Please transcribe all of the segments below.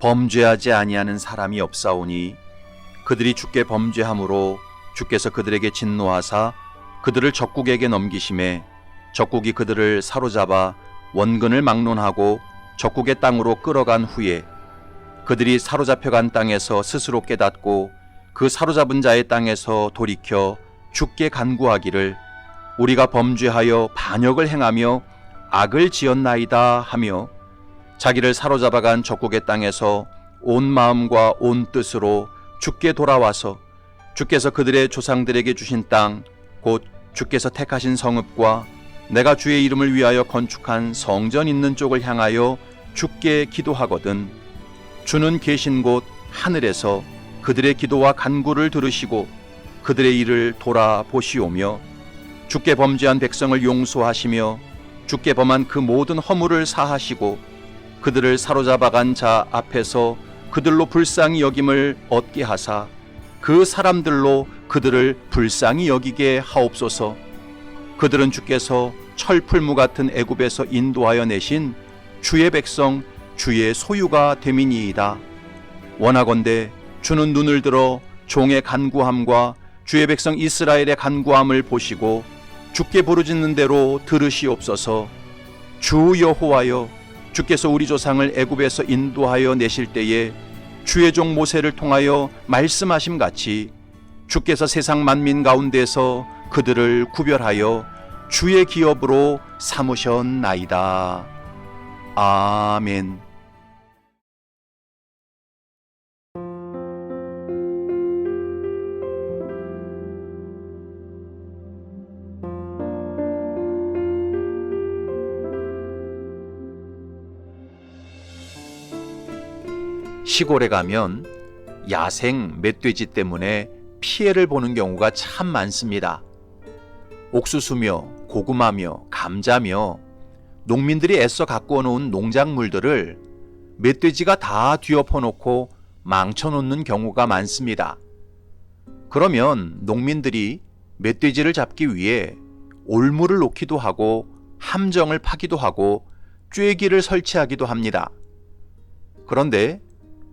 범죄하지 아니하는 사람이 없사오니 그들이 주께 범죄함으로 주께서 그들에게 진노하사 그들을 적국에게 넘기심에 적국이 그들을 사로잡아 원근을 막론하고 적국의 땅으로 끌어간 후에 그들이 사로잡혀간 땅에서 스스로 깨닫고 그 사로잡은 자의 땅에서 돌이켜 주께 간구하기를 우리가 범죄하여 반역을 행하며 악을 지었나이다 하며 자기를 사로잡아간 적국의 땅에서 온 마음과 온 뜻으로 주께 돌아와서 주께서 그들의 조상들에게 주신 땅 곧 주께서 택하신 성읍과 내가 주의 이름을 위하여 건축한 성전 있는 쪽을 향하여 주께 기도하거든 주는 계신 곳 하늘에서 그들의 기도와 간구를 들으시고 그들의 일을 돌아보시오며 주께 범죄한 백성을 용서하시며 주께 범한 그 모든 허물을 사하시고 그들을 사로잡아간 자 앞에서 그들로 불쌍히 여김을 얻게 하사 그 사람들로 그들을 불쌍히 여기게 하옵소서. 그들은 주께서 철풀무 같은 애굽에서 인도하여 내신 주의 백성 주의 소유가 됨이니이다. 원하건대 주는 눈을 들어 종의 간구함과 주의 백성 이스라엘의 간구함을 보시고 주께 부르짖는 대로 들으시옵소서. 주 여호와여, 주께서 우리 조상을 애굽에서 인도하여 내실 때에 주의 종 모세를 통하여 말씀하심 같이 주께서 세상 만민 가운데서 그들을 구별하여 주의 기업으로 삼으셨나이다. 아멘. 시골에 가면 야생 멧돼지 때문에 피해를 보는 경우가 참 많습니다. 옥수수며 고구마며 감자며 농민들이 애써 가꾸어 놓은 농작물들을 멧돼지가 다 뒤엎어놓고 망쳐놓는 경우가 많습니다. 그러면 농민들이 멧돼지를 잡기 위해 올무를 놓기도 하고 함정을 파기도 하고 쬐기를 설치하기도 합니다. 그런데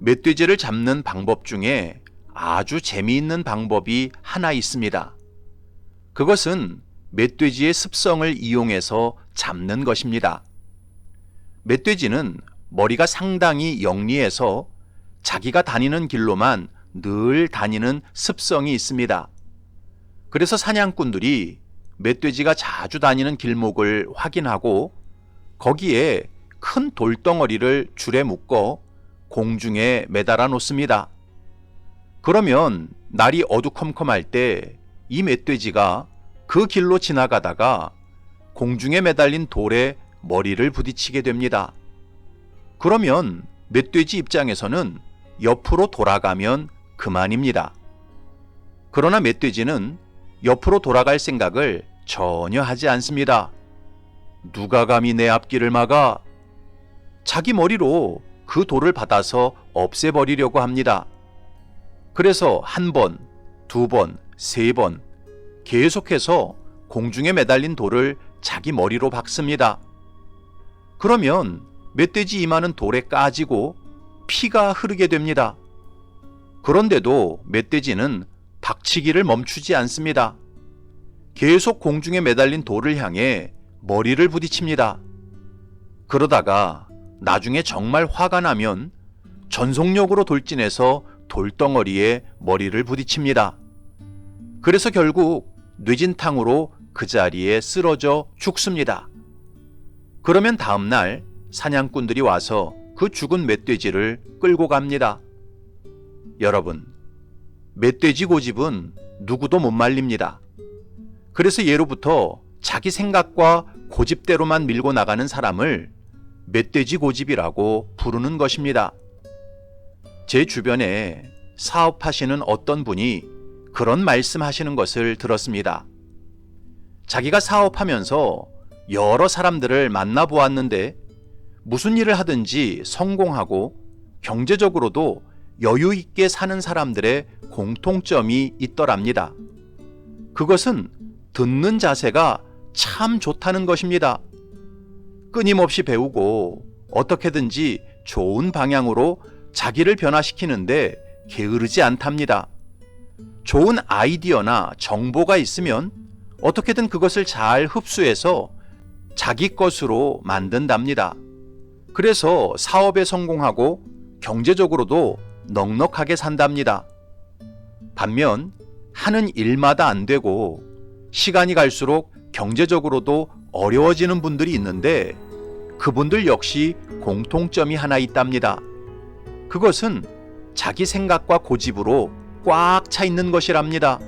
멧돼지를 잡는 방법 중에 아주 재미있는 방법이 하나 있습니다. 그것은 멧돼지의 습성을 이용해서 잡는 것입니다. 멧돼지는 머리가 상당히 영리해서 자기가 다니는 길로만 늘 다니는 습성이 있습니다. 그래서 사냥꾼들이 멧돼지가 자주 다니는 길목을 확인하고 거기에 큰 돌덩어리를 줄에 묶어 공중에 매달아 놓습니다. 그러면 날이 어두컴컴할 때 이 멧돼지가 그 길로 지나가다가 공중에 매달린 돌에 머리를 부딪히게 됩니다. 그러면 멧돼지 입장에서는 옆으로 돌아가면 그만입니다. 그러나 멧돼지는 옆으로 돌아갈 생각을 전혀 하지 않습니다. 누가 감히 내 앞길을 막아? 자기 머리로 그 돌을 받아서 없애버리려고 합니다. 그래서 한 번, 두 번, 세 번 계속해서 공중에 매달린 돌을 자기 머리로 박습니다. 그러면 멧돼지 이마는 돌에 까지고 피가 흐르게 됩니다. 그런데도 멧돼지는 박치기를 멈추지 않습니다. 계속 공중에 매달린 돌을 향해 머리를 부딪힙니다. 그러다가 나중에 정말 화가 나면 전속력으로 돌진해서 돌덩어리에 머리를 부딪힙니다. 그래서 결국 뇌진탕으로 그 자리에 쓰러져 죽습니다. 그러면 다음날 사냥꾼들이 와서 그 죽은 멧돼지를 끌고 갑니다. 여러분, 멧돼지 고집은 누구도 못 말립니다. 그래서 예로부터 자기 생각과 고집대로만 밀고 나가는 사람을 멧돼지 고집이라고 부르는 것입니다. 제 주변에 사업하시는 어떤 분이 그런 말씀하시는 것을 들었습니다. 자기가 사업하면서 여러 사람들을 만나보았는데 무슨 일을 하든지 성공하고 경제적으로도 여유 있게 사는 사람들의 공통점이 있더랍니다. 그것은 듣는 자세가 참 좋다는 것입니다. 끊임없이 배우고 어떻게든지 좋은 방향으로 자기를 변화시키는데 게으르지 않답니다. 좋은 아이디어나 정보가 있으면 어떻게든 그것을 잘 흡수해서 자기 것으로 만든답니다. 그래서 사업에 성공하고 경제적으로도 넉넉하게 산답니다. 반면 하는 일마다 안 되고 시간이 갈수록 경제적으로도 어려워지는 분들이 있는데 그분들 역시 공통점이 하나 있답니다. 그것은 자기 생각과 고집으로 꽉 차 있는 것이랍니다.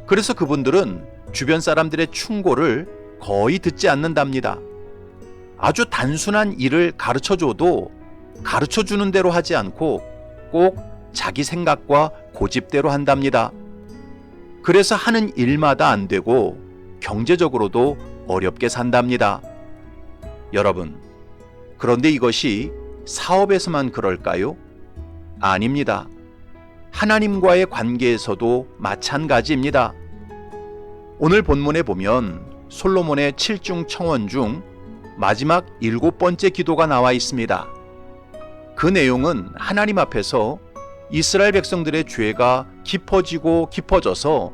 그래서 그분들은 주변 사람들의 충고를 거의 듣지 않는답니다. 아주 단순한 일을 가르쳐줘도 가르쳐주는 대로 하지 않고 꼭 자기 생각과 고집대로 한답니다. 그래서 하는 일마다 안 되고 경제적으로도 어렵게 산답니다. 여러분, 그런데 이것이 사업에서만 그럴까요? 아닙니다. 하나님과의 관계에서도 마찬가지입니다. 오늘 본문에 보면 솔로몬의 7중 청원 중 마지막 7번째 기도가 나와 있습니다. 그 내용은 하나님 앞에서 이스라엘 백성들의 죄가 깊어지고 깊어져서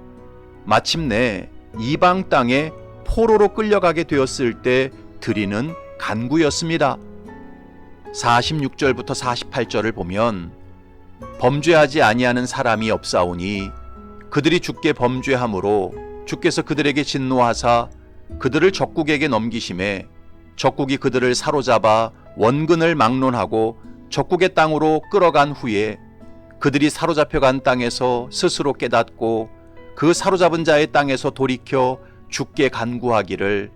마침내 이방 땅에 포로로 끌려가게 되었을 때 드리는 간구였습니다. 46절부터 48절을 보면 범죄하지 아니하는 사람이 없사오니 그들이 주께 범죄함으로 주께서 그들에게 진노하사 그들을 적국에게 넘기심에 적국이 그들을 사로잡아 원근을 막론하고 적국의 땅으로 끌어간 후에 그들이 사로잡혀간 땅에서 스스로 깨닫고 그 사로잡은 자의 땅에서 돌이켜 주께 간구하기를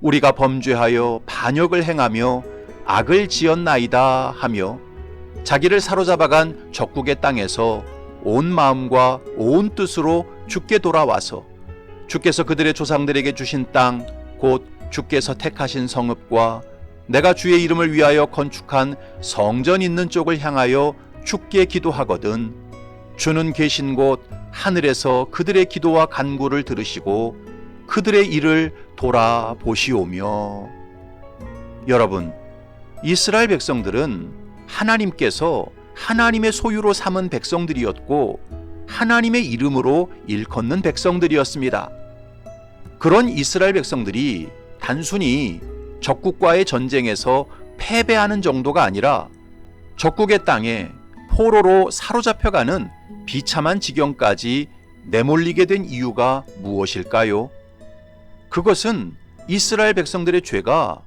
우리가 범죄하여 반역을 행하며 악을 지었나이다 하며 자기를 사로잡아간 적국의 땅에서 온 마음과 온 뜻으로 주께 돌아와서 주께서 그들의 조상들에게 주신 땅 곧 주께서 택하신 성읍과 내가 주의 이름을 위하여 건축한 성전 있는 쪽을 향하여 주께 기도하거든 주는 계신 곳 하늘에서 그들의 기도와 간구를 들으시고 그들의 일을 돌아보시오며. 여러분, 이스라엘 백성들은 하나님께서 하나님의 소유로 삼은 백성들이었고 하나님의 이름으로 일컫는 백성들이었습니다. 그런 이스라엘 백성들이 단순히 적국과의 전쟁에서 패배하는 정도가 아니라 적국의 땅에 포로로 사로잡혀가는 비참한 지경까지 내몰리게 된 이유가 무엇일까요? 그것은 이스라엘 백성들의 죄가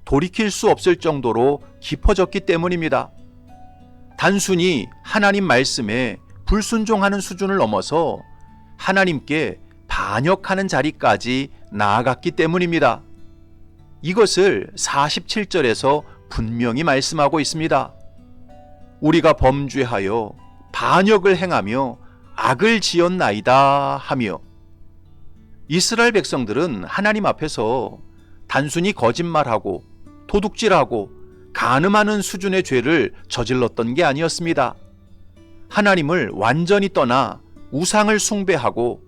돌이킬 수 없을 정도로 깊어졌기 때문입니다. 단순히 하나님 말씀에 불순종하는 수준을 넘어서 하나님께 반역하는 자리까지 나아갔기 때문입니다. 이것을 47절에서 분명히 말씀하고 있습니다. 우리가 범죄하여 반역을 행하며 악을 지었나이다 하며. 이스라엘 백성들은 하나님 앞에서 단순히 거짓말하고 도둑질하고 간음하는 수준의 죄를 저질렀던 게 아니었습니다. 하나님을 완전히 떠나 우상을 숭배하고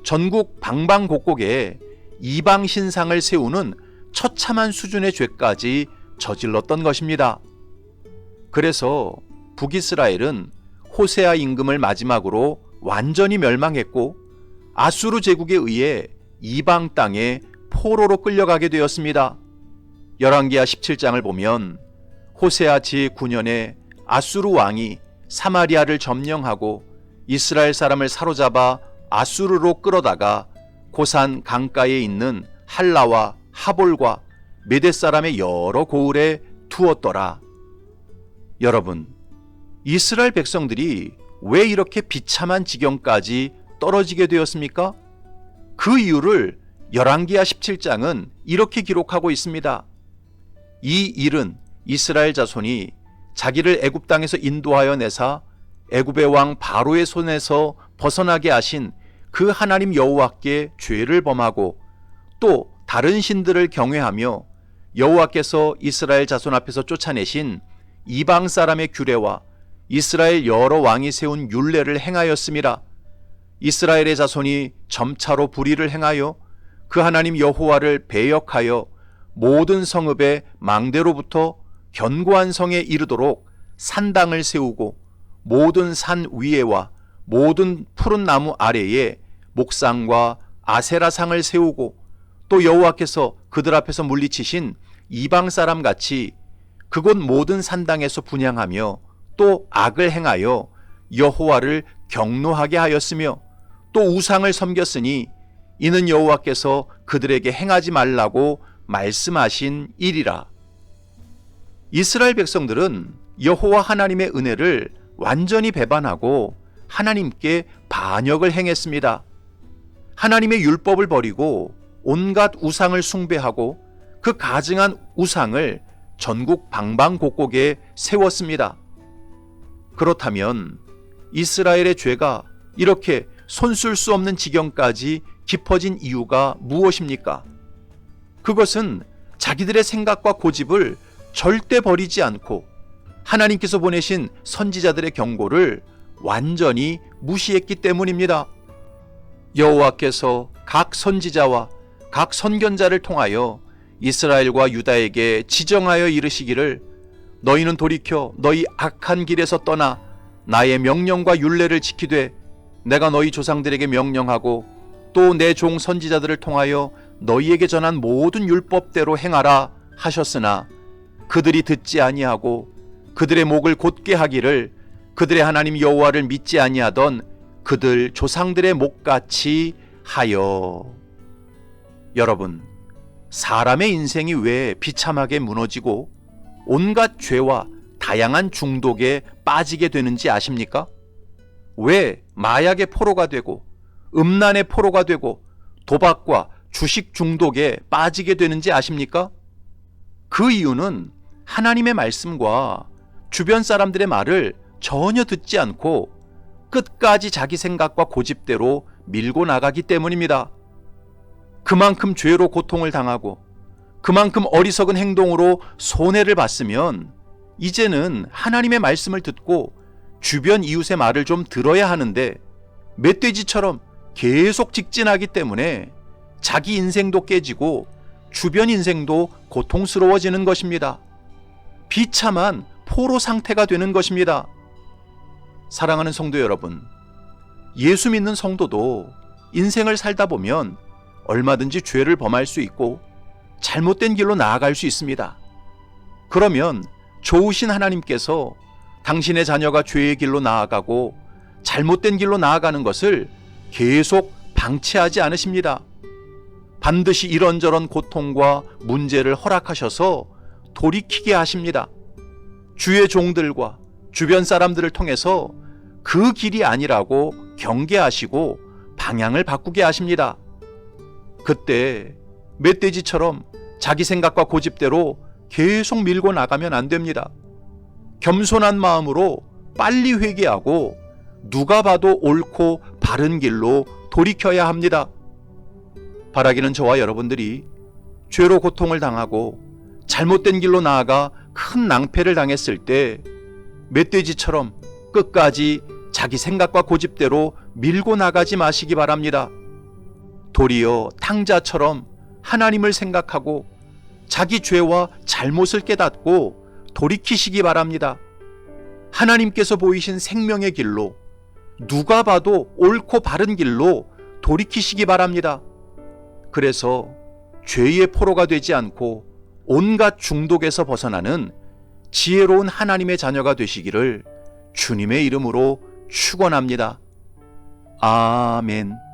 전국 방방곡곡에 이방 신상을 세우는 처참한 수준의 죄까지 저질렀던 것입니다. 그래서 북이스라엘은 호세아 임금을 마지막으로 완전히 멸망했고 아수르 제국에 의해 이방 땅에 포로로 끌려가게 되었습니다. 열왕기하 17장을 보면 호세아 제9년에 아수르 왕이 사마리아를 점령하고 이스라엘 사람을 사로잡아 아수르로 끌어다가 고산 강가에 있는 할라와 하볼과 메대 사람의 여러 고을에 두었더라. 여러분, 이스라엘 백성들이 왜 이렇게 비참한 지경까지 떨어지게 되었습니까? 그 이유를 열왕기하 17장은 이렇게 기록하고 있습니다. 이 일은 이스라엘 자손이 자기를 애굽 땅에서 인도하여 내사 애굽의 왕 바로의 손에서 벗어나게 하신 그 하나님 여호와께 죄를 범하고 또 다른 신들을 경외하며 여호와께서 이스라엘 자손 앞에서 쫓아내신 이방 사람의 규례와 이스라엘 여러 왕이 세운 율례를 행하였음이라. 이스라엘의 자손이 점차로 불의를 행하여 그 하나님 여호와를 배역하여 모든 성읍의 망대로부터 견고한 성에 이르도록 산당을 세우고 모든 산 위에와 모든 푸른 나무 아래에 목상과 아세라상을 세우고 또 여호와께서 그들 앞에서 물리치신 이방 사람 같이 그곳 모든 산당에서 분향하며 또 악을 행하여 여호와를 경노하게 하였으며 또 우상을 섬겼으니 이는 여호와께서 그들에게 행하지 말라고 말씀하신 일이라. 이스라엘 백성들은 여호와 하나님의 은혜를 완전히 배반하고 하나님께 반역을 행했습니다. 하나님의 율법을 버리고 온갖 우상을 숭배하고 그 가증한 우상을 전국 방방곡곡에 세웠습니다. 그렇다면 이스라엘의 죄가 이렇게 손쓸 수 없는 지경까지 깊어진 이유가 무엇입니까? 그것은 자기들의 생각과 고집을 절대 버리지 않고 하나님께서 보내신 선지자들의 경고를 완전히 무시했기 때문입니다. 여호와께서 각 선지자와 각 선견자를 통하여 이스라엘과 유다에게 지정하여 이르시기를 너희는 돌이켜 너희 악한 길에서 떠나 나의 명령과 율례를 지키되 내가 너희 조상들에게 명령하고 또 내 종 선지자들을 통하여 너희에게 전한 모든 율법대로 행하라 하셨으나 그들이 듣지 아니하고 그들의 목을 곧게 하기를 그들의 하나님 여호와를 믿지 아니하던 그들 조상들의 목같이 하여. 여러분, 사람의 인생이 왜 비참하게 무너지고 온갖 죄와 다양한 중독에 빠지게 되는지 아십니까? 왜 마약의 포로가 되고 음란의 포로가 되고 도박과 주식 중독에 빠지게 되는지 아십니까? 그 이유는 하나님의 말씀과 주변 사람들의 말을 전혀 듣지 않고 끝까지 자기 생각과 고집대로 밀고 나가기 때문입니다. 그만큼 죄로 고통을 당하고 그만큼 어리석은 행동으로 손해를 봤으면 이제는 하나님의 말씀을 듣고 주변 이웃의 말을 좀 들어야 하는데 멧돼지처럼 계속 직진하기 때문에 자기 인생도 깨지고 주변 인생도 고통스러워지는 것입니다. 비참한 포로 상태가 되는 것입니다. 사랑하는 성도 여러분, 예수 믿는 성도도 인생을 살다 보면 얼마든지 죄를 범할 수 있고 잘못된 길로 나아갈 수 있습니다. 그러면 좋으신 하나님께서 당신의 자녀가 죄의 길로 나아가고 잘못된 길로 나아가는 것을 계속 방치하지 않으십니다. 반드시 이런저런 고통과 문제를 허락하셔서 돌이키게 하십니다. 주의 종들과 주변 사람들을 통해서 그 길이 아니라고 경계하시고 방향을 바꾸게 하십니다. 그때 멧돼지처럼 자기 생각과 고집대로 계속 밀고 나가면 안 됩니다. 겸손한 마음으로 빨리 회개하고 누가 봐도 옳고 바른 길로 돌이켜야 합니다. 바라기는 저와 여러분들이 죄로 고통을 당하고 잘못된 길로 나아가 큰 낭패를 당했을 때 멧돼지처럼 끝까지 자기 생각과 고집대로 밀고 나가지 마시기 바랍니다. 도리어 탕자처럼 하나님을 생각하고 자기 죄와 잘못을 깨닫고 돌이키시기 바랍니다. 하나님께서 보이신 생명의 길로 누가 봐도 옳고 바른 길로 돌이키시기 바랍니다. 그래서 죄의 포로가 되지 않고 온갖 중독에서 벗어나는 지혜로운 하나님의 자녀가 되시기를 주님의 이름으로 축원합니다. 아멘.